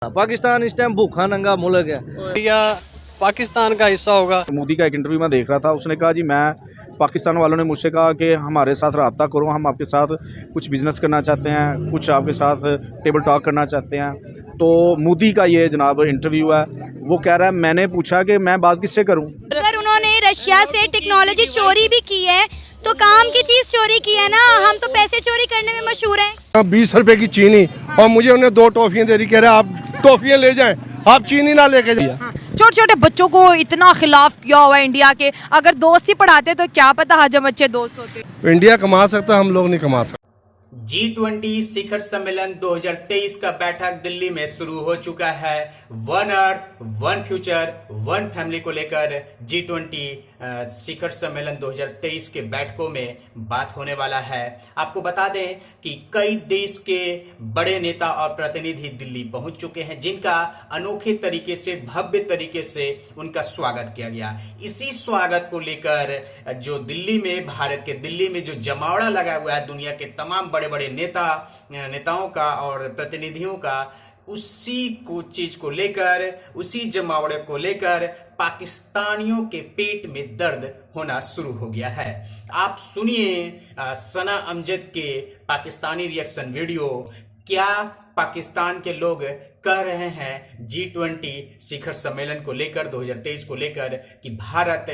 पाकिस्तान इस टाइम भूखा नंगा मुल्क है। इंडिया पाकिस्तान का हिस्सा होगा। मोदी का एक इंटरव्यू में देख रहा था, उसने कहा जी मैं पाकिस्तान वालों ने मुझसे कहा कि हमारे साथ रब्ता करो, हम आपके साथ कुछ बिज़नेस करना चाहते हैं, कुछ आपके साथ टेबल टॉक करना चाहते हैं। तो मोदी का ये जनाब इंटरव्यू है, वो कह रहा है मैंने पूछा कि मैं बात किससे करूं। अगर उन्होंने रशिया से टेक्नोलॉजी चोरी भी की है तो काम की चीज चोरी की है ना, हम तो पैसे चोरी करने में मशहूर हैं। 20 रुपए की चीनी और मुझे उन्हें 2 टॉफियां दे दी, कह रहे आप टॉफियां ले जाएं, आप चीनी ना लेके जाइए। छोटे छोटे बच्चों को इतना खिलाफ किया हुआ है इंडिया के, अगर दोस्त ही पढ़ाते तो क्या पता हजम अच्छे दोस्त होते। इंडिया कमा सकता, हम लोग नहीं कमा सकते। G20 शिखर सम्मेलन 2023 का बैठक दिल्ली में शुरू हो चुका है। One earth one future one family को लेकर G20 शिखर सम्मेलन 2023 के बैठकों में बात होने वाला है। आपको बता दें कि कई देश के बड़े नेता और प्रतिनिधि दिल्ली पहुंच चुके हैं, जिनका अनोखे तरीके से, भव्य तरीके से उनका स्वागत किया गया। इसी स्वागत को लेकर जो दिल्ली में, भारत के दिल्ली में जो जमावड़ा लगा हुआ है दुनिया के तमाम बड़े बड़े नेताओं का और प्रतिनिधियों का, उसी को चीज को लेकर, उसी जमावड़े को लेकर पाकिस्तानियों के पेट में दर्द होना शुरू हो गया है। आप सुनिए सना अमजद के पाकिस्तानी रिएक्शन वीडियो। क्या पाकिस्तान के लोग कह रहे हैं G20 शिखर सम्मेलन को लेकर, 2023 को लेकर, कि भारत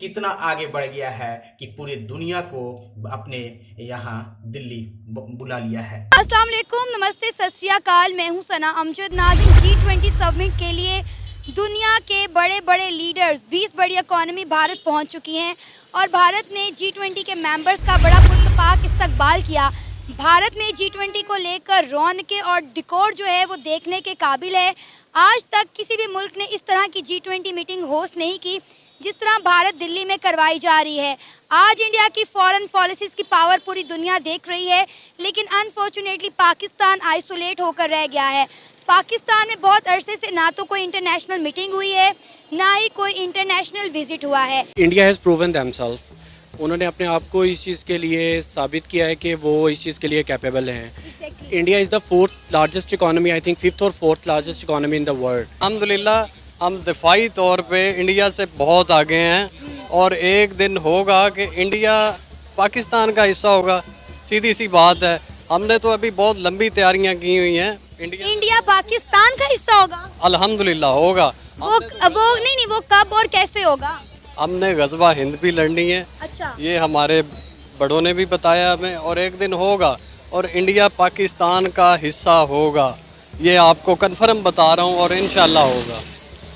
कितना आगे बढ़ गया है कि पूरे दुनिया को अपने यहाँ दिल्ली बुला लिया है। अस्सलाम वालेकुम, नमस्ते, सत श्री अकाल। मैं हूँ सना अमजद। नाज़रीन, G20 समिट के लिए दुनिया के बड़े बड़े लीडर्स, 20 बड़ी इकोनॉमी भारत पहुँच चुकी हैं और भारत ने G20 के मेंबर्स का बड़ा पुरस्कार इस्तकबाल किया। भारत में G20 को लेकर रौनकें और डिकोर जो है वो देखने के काबिल है। आज तक किसी भी मुल्क ने इस तरह की G20 मीटिंग होस्ट नहीं की जिस तरह भारत दिल्ली में करवाई जा रही है। आज इंडिया की फॉरेन पॉलिसीज़ की पावर पूरी दुनिया देख रही है, लेकिन अनफॉर्चुनेटली पाकिस्तान आइसोलेट होकर रह गया है। पाकिस्तान में बहुत अरसे से ना तो कोई इंटरनेशनल मीटिंग हुई है, ना ही कोई इंटरनेशनल विजिट हुआ है। India has proven themselves. उन्होंने अपने आप को इस चीज़ के लिए साबित किया है कि वो इस चीज़ के लिए कैपेबल हैं। India is the 4th largest economy, I think 5th और 4th largest economy in the world. अल्हम्दुलिल्लाह हम दिफाई तौर पे इंडिया से बहुत आगे हैं और एक दिन होगा कि इंडिया पाकिस्तान का हिस्सा होगा। सीधी सी बात है, हमने तो अभी बहुत लंबी तैयारियां की हुई हैं। इंडिया पाकिस्तान का हिस्सा होगा, अल्हम्दुलिल्लाह होगा। वो नहीं, वो कब और कैसे होगा? हमने गज़वा हिंद भी लड़नी है। अच्छा। ये हमारे बड़ों ने भी बताया हमें, और एक दिन होगा और इंडिया पाकिस्तान का हिस्सा होगा। ये आपको कन्फर्म बता रहा हूँ और इंशाल्लाह होगा।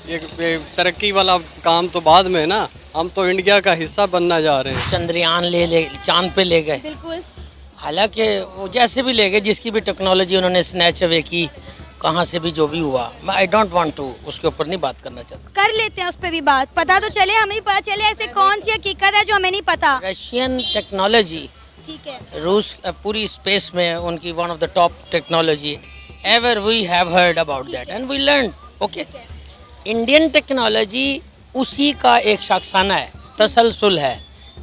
ये तरक्की वाला काम तो बाद में ना, हम तो इंडिया का हिस्सा बनना जा रहे हैं। चंद्रयान ले चांद पे ले गए। बिल्कुल। हालांकि वो जैसे भी ले गए, जिसकी भी टेक्नोलॉजी उन्होंने स्नैच अवे की, कहाँ से भी जो भी हुआ, मैं आई डोंट वांट टू उसके ऊपर नहीं बात करना चाहता। कर लेते हैं उस पर भी बात, पता तो चले, हमें भी पता चले ऐसे कौन सी हकीकत है जो हमें नहीं पता। रशियन टेक्नोलॉजी, ठीक है, रूस पूरी स्पेस में उनकी one of the top technology ever we have heard about that and we learn. Okay, Indian technology उसी का एक शाखसाना है, तसलसल है।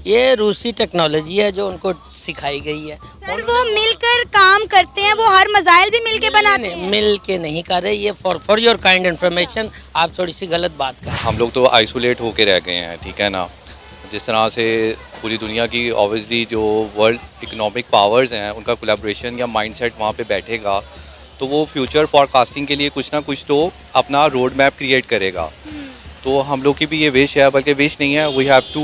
ये रूसी टेक्नोलॉजी है जो उनको सिखाई गई है। सर वो मिलकर काम करते हैं, वो हर मजाइल भी मिलके बनाते हैं। मिल के नहीं कर रहे, ये फॉर योर काइंड इन्फॉर्मेशन आप थोड़ी सी गलत बात कर। हम लोग तो आइसोलेट होके रह गए हैं, ठीक है ना। जिस तरह से पूरी दुनिया की ऑब्वियसली जो वर्ल्ड इकोनॉमिक पावर्स हैं, उनका कोलैबोरेशन या माइंडसेट वहाँ पे बैठेगा, तो वो फ्यूचर फॉरकास्टिंग के लिए कुछ ना कुछ तो अपना रोड मैप क्रिएट करेगा। तो हम लोग की भी ये विश है, बल्कि विश नहीं है, we have to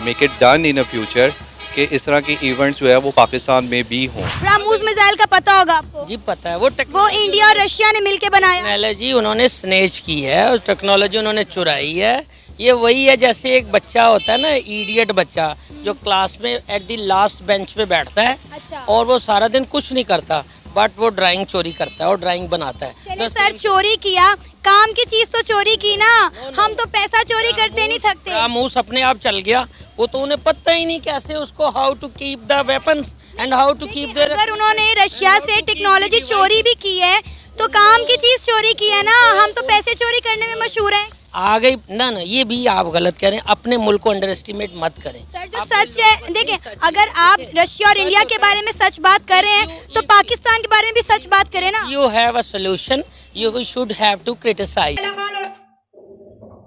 make it done in a future कि इस तरह के इवेंट्स जो है वो पाकिस्तान में भी हों। ब्रह्मोस मिसाइल का पता होगा आपको? जी पता है। वो इंडिया और रशिया ने मिलके बनाया। टेक्नोलॉजी उन्होंने स्नेच की है और टेक्नोलॉजी उन्होंने चुराई है। ये वही है जैसे एक बच्चा होता है ना, इडियट बच्चा जो क्लास में एट द लास्ट बेंच पे बैठता है। अच्छा। और वो सारा दिन कुछ नहीं करता, बट वो ड्राइंग चोरी करता है और ड्राइंग बनाता है। चलिए सर, चोरी किया, काम की चीज तो चोरी की ना, हम तो पैसा चोरी करते नहीं थकते। ब्रह्मोस अपने आप चल गया, वो तो उन्हें पता ही नहीं कैसे उसको how to keep the weapons and how to keep there. अगर उन्होंने रशिया से टेक्नोलॉजी चोरी भी की है तो काम की चीज चोरी की है ना, हम तो पैसे चोरी करने में मशहूर हैं। आ गई ना ना, ये भी आप गलत कह रहे हैं। अपने मुल्क को अंडर एस्टिमेट मत करें। सर जो सच है, देखिए अगर आप रशिया और इंडिया के बारे में सच बात कर रहे हैं तो पाकिस्तान के बारे में भी सच बात करें ना। You have a solution, you should have to criticize.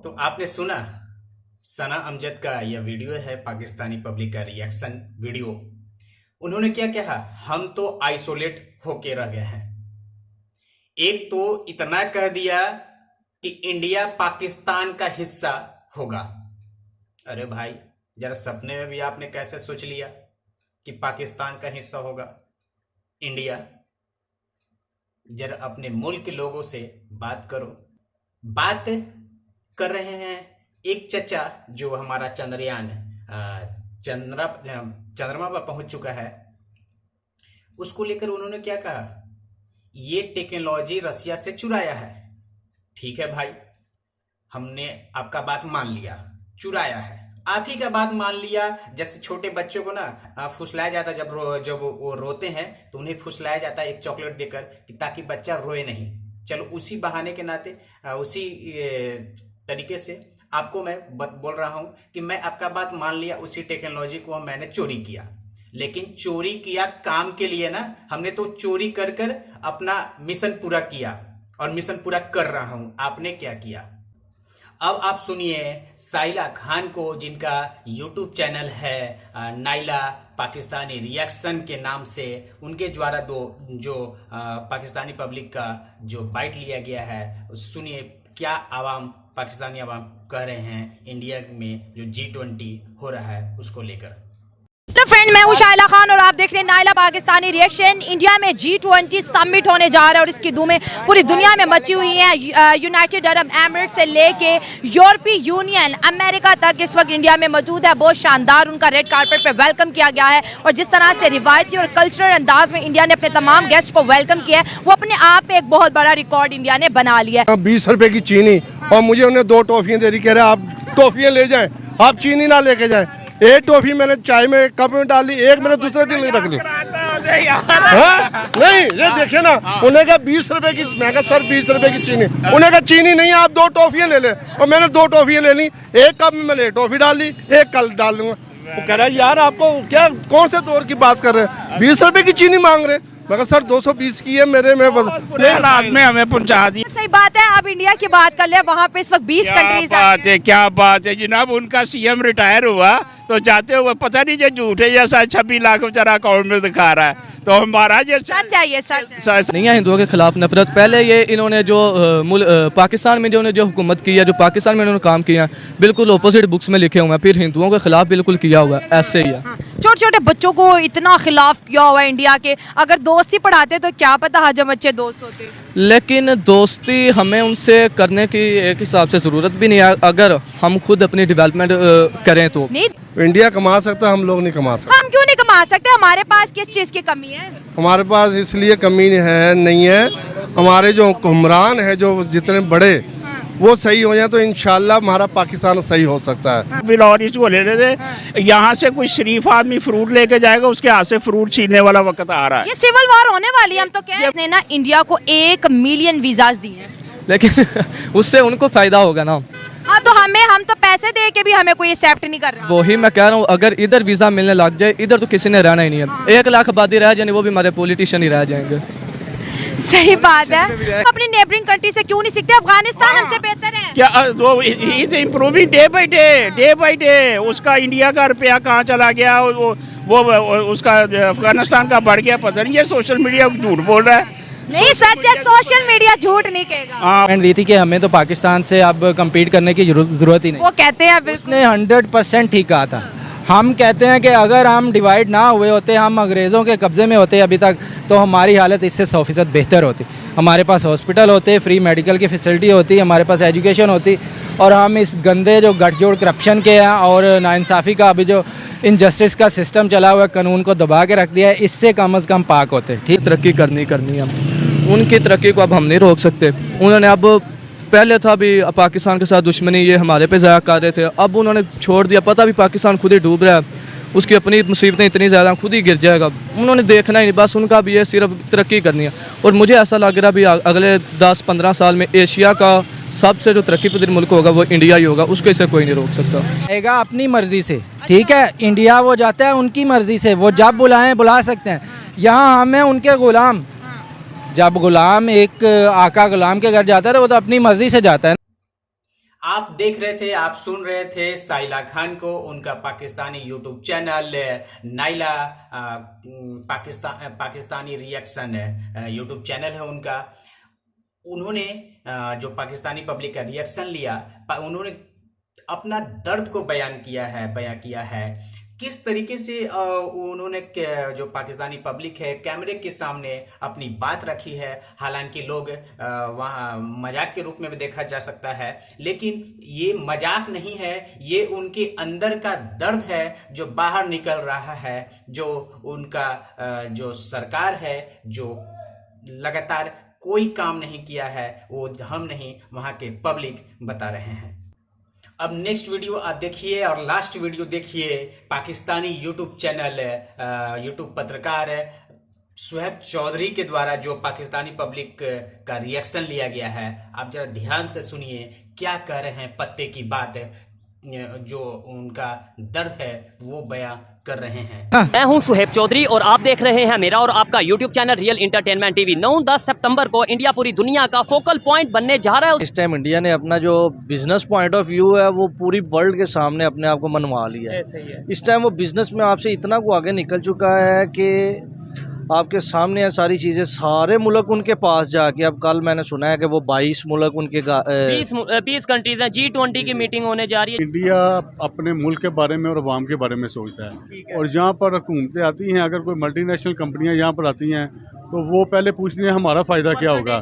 तो आपने सुना सना अमजद का यह वीडियो है, पाकिस्तानी पब्लिक का रिएक्शन वीडियो। उन्होंने क्या कहा, हम तो आइसोलेट होके रह गए हैं। एक तो इतना कह दिया कि इंडिया पाकिस्तान का हिस्सा होगा। अरे भाई, जरा सपने में भी आपने कैसे सोच लिया कि पाकिस्तान का हिस्सा होगा इंडिया? जरा अपने मुल्क के लोगों से बात करो। बात कर रहे हैं एक चचा जो हमारा चंद्रयान चंद्रमा पर पहुंच चुका है, उसको लेकर उन्होंने क्या कहा, ये टेक्नोलॉजी रसिया से चुराया है। ठीक है भाई, हमने आपका बात मान लिया, चुराया है, आप ही का बात मान लिया। जैसे छोटे बच्चों को ना फुसलाया जाता है, जब वो रोते हैं तो उन्हें फुसलाया जाता है एक चॉकलेट देकर कि ताकि बच्चा रोए नहीं। चलो उसी बहाने के नाते उसी तरीके से आपको मैं बोल रहा हूं कि मैं आपका बात मान लिया, उसी टेक्नोलॉजी को मैंने चोरी किया। लेकिन चोरी किया काम के लिए ना, हमने तो चोरी कर कर अपना मिशन पूरा किया और मिशन पूरा कर रहा हूं। आपने क्या किया? अब आप सुनिए साइला खान को, जिनका यूट्यूब चैनल है नाइला पाकिस्तानी रिएक्शन के नाम से, उनके द्वारा जो पाकिस्तानी पब्लिक का जो बाइट लिया गया है, सुनिए क्या आवाम, पाकिस्तानी आवाम कह रहे हैं इंडिया में जो G20 हो रहा है उसको लेकर। फ्रेंड, मैं हूं शाइला खान और आप देख रहे हैं नाइला पाकिस्तानी रिएक्शन। इंडिया में G20 समिट होने जा रहा है और इसकी धूमें पूरी दुनिया में मची हुई है। यूनाइटेड अरब एमिरेट से लेके यूरोपीय यूनियन, अमेरिका तक इस वक्त इंडिया में मौजूद है। बहुत शानदार उनका रेड कार्पेट पे वेलकम किया गया है और जिस तरह से रिवायती और कल्चरल अंदाज में इंडिया ने अपने तमाम गेस्ट को वेलकम किया है, वो अपने आप में एक बहुत बड़ा रिकॉर्ड इंडिया ने बना लिया है। 20 रुपए की चीनी और मुझे उन्हें 2 टॉफियाँ दे दी, कह रहे आप टॉफियाँ ले जाएं, आप चीनी ना लेके जाएं। एक टॉफी मैंने चाय में कप में डाल ली, एक मैंने दूसरे दिन नहीं रख ली। नहीं, ये देखिए ना, उन्हें कहा 20 रुपए की, मैं कहा सर 20 रुपए की चीनी, उन्हें कहा चीनी नहीं, आप 2 टॉफियाँ ले लें। और मैंने 2 टॉफियाँ ले ली, एक कप में मैंने 1 टॉफी डाल ली, एक कल डाल लूंगा। वो कह रहा है यार आपको क्या, कौन से दौर की बात कर रहे हैं, 20 रुपए की चीनी मांग रहे हैं। मैं कहा सर 220 की है मेरे में, बस में हमें पहुंचा दी। सही बात है। अब इंडिया की बात कर ले, वहाँ पे इस वक्त 20 कंट्रीज है। क्या बात है जनाब, उनका सीएम रिटायर हुआ तो जाते हुए पता नहीं जो झूठ है या 26 लाख बेचारा अकाउंट में दिखा रहा है। तो हमारा ये सच चाहिए, सच नहीं है हिंदुओं के खिलाफ नफरत। पहले ये इन्होंने जो पाकिस्तान में जो हुकूमत की है, जो पाकिस्तान में इन्होंने काम किया है, बिल्कुल अपोजिट बुक्स में लिखे हुए हैं। फिर हिंदुओं के खिलाफ बिल्कुल किया हुआ है, ऐसे ही है। छोटे छोटे बच्चों को इतना खिलाफ किया हुआ है इंडिया के। अगर दोस्ती पढ़ाते तो क्या पता हजम अच्छे दोस्त होते। लेकिन दोस्ती हमें उनसे करने की एक हिसाब से ज़रूरत भी नहीं है, अगर हम खुद अपनी डेवलपमेंट करें तो। इंडिया कमा सकता, हम लोग नहीं कमा सकते। हम क्यों नहीं कमा सकते? हमारे पास किस चीज़ की कमी है? हमारे पास इसलिए कमी है नहीं है, हमारे जो हुक्मरान है, जो जितने बड़े, वो सही हो जाए तो इंशाल्लाह हमारा पाकिस्तान सही हो सकता है। बिलौर इसको ले लेते, यहाँ से कोई शरीफ आदमी फ्रूट लेके जाएगा, उसके हाथ से फ्रूट छीनने वाला वक्त आ रहा है। ये सिविल वॉर होने वाली है। हम तो कह रहे हैं ना, इंडिया को 1 मिलियन वीजाज दिए हैं, लेकिन उससे उनको फ़ायदा होगा ना। हाँ, तो हम तो पैसे दे के भी हमें कोई एक्सेप्ट नहीं कर रहा। वही मैं कह रहा हूँ, अगर इधर वीज़ा मिलने लग जाए, इधर तो किसी ने रहना ही नहीं है। 1 लाख आबादी रह जाए, वो भी हमारे पॉलिटिशियन ही रह जाएंगे। सही बात है। अपनी नेबरिंग कंट्री से क्यों नहीं सीखते? अफगानिस्तान हमसे बेहतर है क्या? वो is improving day by day. उसका इंडिया का रुपया कहाँ चला गया, वो उसका अफगानिस्तान का बढ़ गया, पता नहीं। ये सोशल मीडिया झूठ बोल रहा है। नहीं, सच है, सोशल मीडिया झूठ नहीं कहेगा। दी थी कि हमें तो पाकिस्तान से अब कम्पीट करने की जरूरत ही नहीं। वो कहते हैं, उसने 100% ठीक कहा था। हम कहते हैं कि अगर हम डिवाइड ना हुए होते, हम अंग्रेज़ों के कब्ज़े में होते अभी तक, तो हमारी हालत इससे 100% बेहतर होती। हमारे पास हॉस्पिटल होते, फ्री मेडिकल की फैसिलिटी होती, हमारे पास एजुकेशन होती, और हम इस गंदे जो गठजोड़ करप्शन के हैं और नाइंसाफ़ी का अभी जो इनजस्टिस का सिस्टम चला हुआ है, कानून को दबा के रख दिया है, इससे कम अज़ कम पाक होते। ठीक, तरक्की करनी है, हम उनकी तरक्की को अब हम नहीं रोक सकते। उन्होंने अब पहले था भी पाकिस्तान के साथ दुश्मनी, ये हमारे पे ज़ाया कर रहे थे, अब उन्होंने छोड़ दिया। पता भी पाकिस्तान खुद ही डूब रहा है, उसकी अपनी मुसीबतें इतनी ज़्यादा, खुद ही गिर जाएगा। उन्होंने देखना ही नहीं, बस उनका भी ये सिर्फ तरक्की करनी है। और मुझे ऐसा लग रहा है भी अगले 10-15 साल में एशिया का सबसे जो तरक्की पजीर मुल्क होगा वो इंडिया ही होगा, उसको इसे कोई नहीं रोक सकता। आएगा अपनी मर्जी से, ठीक है। इंडिया वो जाता है उनकी मर्जी से, वो जब बुलाएं बुला सकते हैं। यहाँ हम हैं उनके गुलाम। जब गुलाम एक आका गुलाम के घर जाता है तो वो तो अपनी मर्जी से जाता है। आप देख रहे थे, आप सुन रहे थे साइला खान को, उनका Pakistani YouTube channel Naila Pakistani reaction YouTube channel है उनका। उन्होंने जो पाकिस्तानी पब्लिक का रिएक्शन लिया, उन्होंने अपना दर्द को बयान किया है किस तरीके से उन्होंने जो पाकिस्तानी पब्लिक है कैमरे के सामने अपनी बात रखी है। हालांकि लोग वहाँ मजाक के रूप में भी देखा जा सकता है, लेकिन ये मजाक नहीं है, ये उनके अंदर का दर्द है जो बाहर निकल रहा है। जो उनका जो सरकार है, जो लगातार कोई काम नहीं किया है, वो हम नहीं, वहाँ के पब्लिक बता रहे हैं। अब नेक्स्ट वीडियो आप देखिए और लास्ट वीडियो देखिए। पाकिस्तानी यूट्यूब चैनल यूट्यूब पत्रकार सुहेब चौधरी के द्वारा जो पाकिस्तानी पब्लिक का रिएक्शन लिया गया है, आप जरा ध्यान से सुनिए क्या कह रहे हैं। पत्ते की बात जो उनका दर्द है वो बयां कर रहे हैं। मैं हूं सुहेब चौधरी और आप देख रहे हैं मेरा और आपका YouTube channel real entertainment TV. 9-10 सितंबर को इंडिया पूरी दुनिया का फोकल पॉइंट बनने जा रहा है। इस टाइम इंडिया ने अपना जो बिजनेस पॉइंट ऑफ व्यू है वो पूरी वर्ल्ड के सामने अपने आप को मनवा लिया है। इस टाइम वो बिजनेस में आपसे इतना को आगे निकल चुका है कि आपके सामने है सारी चीज़ें, सारे मुल्क उनके पास जाके। अब कल मैंने सुना है कि वो 22 मुल्क उनके 20 कंट्रीज हैं, G20 की मीटिंग होने जा रही है। इंडिया अपने मुल्क के बारे में और अवाम के बारे में सोचता है, और जहाँ पर हुकूमतें आती हैं, अगर कोई मल्टीनेशनल कंपनियाँ यहाँ पर आती हैं तो वो पहले पूछती हैं हमारा फ़ायदा क्या होगा,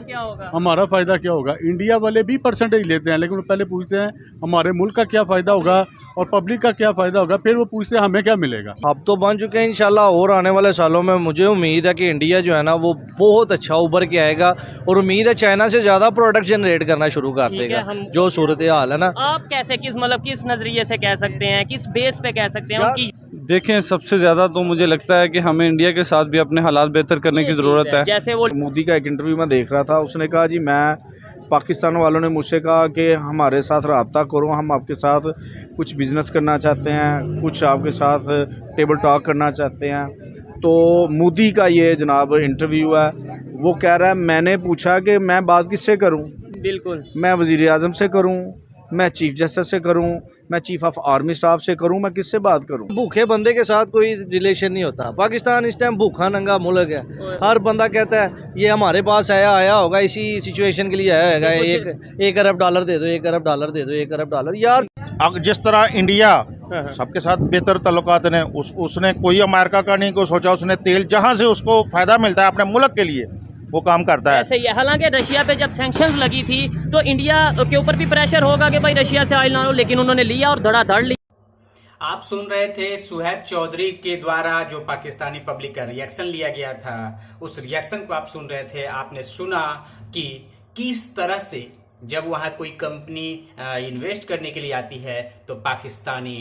हमारा फ़ायदा क्या होगा। इंडिया वाले भी परसेंटेज लेते हैं, लेकिन वो पहले पूछते हैं हमारे मुल्क का क्या फ़ायदा होगा और पब्लिक का क्या फ़ायदा होगा, फिर वो पूछते हैं हमें क्या मिलेगा। अब तो बन चुके हैं इंशाल्लाह, और आने वाले सालों में मुझे उम्मीद है कि इंडिया जो है ना वो बहुत अच्छा उभर के आएगा, और उम्मीद है चाइना से ज़्यादा प्रोडक्ट जनरेट करना शुरू कर देगा। जो सूरत हाल है ना, आप कैसे किस नज़रिए से कह सकते हैं, किस बेस पे कह सकते हैं उनकी? देखें, सबसे ज़्यादा तो मुझे लगता है कि हमें इंडिया के साथ भी अपने हालात बेहतर करने की ज़रूरत है। जैसे वो मोदी का एक इंटरव्यू में देख रहा था, उसने कहा जी मैं, पाकिस्तान वालों ने मुझसे कहा कि हमारे साथ रब्ता करो, हम आपके साथ कुछ बिज़नेस करना चाहते हैं, कुछ आपके साथ टेबल टॉक करना चाहते हैं। तो मोदी का ये जनाब इंटरव्यू है, वो कह रहा है मैंने पूछा कि मैं बात किससे करूं, बिल्कुल मैं वज़ीर आज़म से करूं, मैं चीफ जस्टिस से करूं, मैं चीफ ऑफ आर्मी स्टाफ से करूं, मैं किससे बात करूं। भूखे बंदे के साथ कोई रिलेशन नहीं होता। पाकिस्तान इस टाइम भूखा नंगा मुल्क है। हर बंदा कहता है ये हमारे पास आया होगा, इसी सिचुएशन के लिए आया होगा, एक अरब डॉलर दे दो, 1 अरब डॉलर दे दो, 1 अरब डॉलर। यार जिस तरह इंडिया सबके साथ बेहतर तल्लुकात ने, उसने कोई अमेरिका का नहीं को सोचा, उसने तेल जहाँ से उसको फ़ायदा मिलता है अपने मुल्क के लिए वो काम करता है। ऐसे ही है। हालांकि रशिया पे जब सैंक्शंस लगी थी तो इंडिया के ऊपर भी प्रेशर होगा कि भाई रशिया से ऑयल ना लो, लेकिन उन्होंने लिया और धड़ाधड़ लिया। आप सुन रहे थे सुहेब चौधरी के द्वारा जो पाकिस्तानी पब्लिक का रिएक्शन लिया गया था, उस रिएक्शन को आप सुन रहे थे। आपने सुना कि किस तरह से जब वहाँ कोई कंपनी इन्वेस्ट करने के लिए आती है तो पाकिस्तानी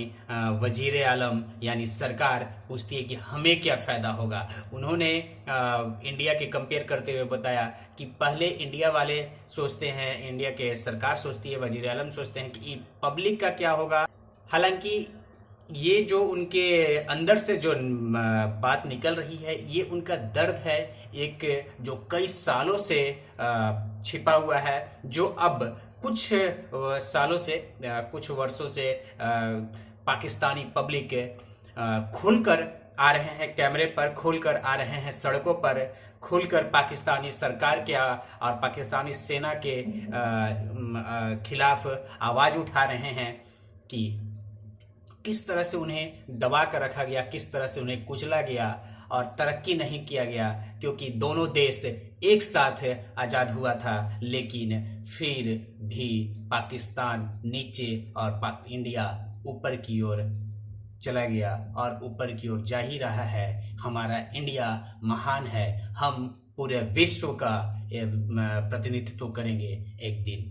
वजीर आलम यानी सरकार पूछती है कि हमें क्या फ़ायदा होगा। उन्होंने इंडिया के कंपेयर करते हुए बताया कि पहले इंडिया वाले सोचते हैं, इंडिया के सरकार सोचती है, वजीर आलम सोचते हैं कि पब्लिक का क्या होगा। हालांकि ये जो उनके अंदर से जो बात निकल रही है, ये उनका दर्द है, एक जो कई सालों से छिपा हुआ है, जो अब कुछ सालों से, कुछ वर्षों से पाकिस्तानी पब्लिक खुलकर आ रहे हैं कैमरे पर, खुलकर आ रहे हैं सड़कों पर, खुलकर पाकिस्तानी सरकार के और पाकिस्तानी सेना के खिलाफ आवाज़ उठा रहे हैं कि किस तरह से उन्हें दबा कर रखा गया, किस तरह से उन्हें कुचला गया और तरक्की नहीं किया गया, क्योंकि दोनों देश एक साथ आज़ाद हुआ था। लेकिन फिर भी पाकिस्तान नीचे और इंडिया ऊपर की ओर चला गया और ऊपर की ओर जा ही रहा है। हमारा इंडिया महान है, हम पूरे विश्व का प्रतिनिधित्व करेंगे एक दिन।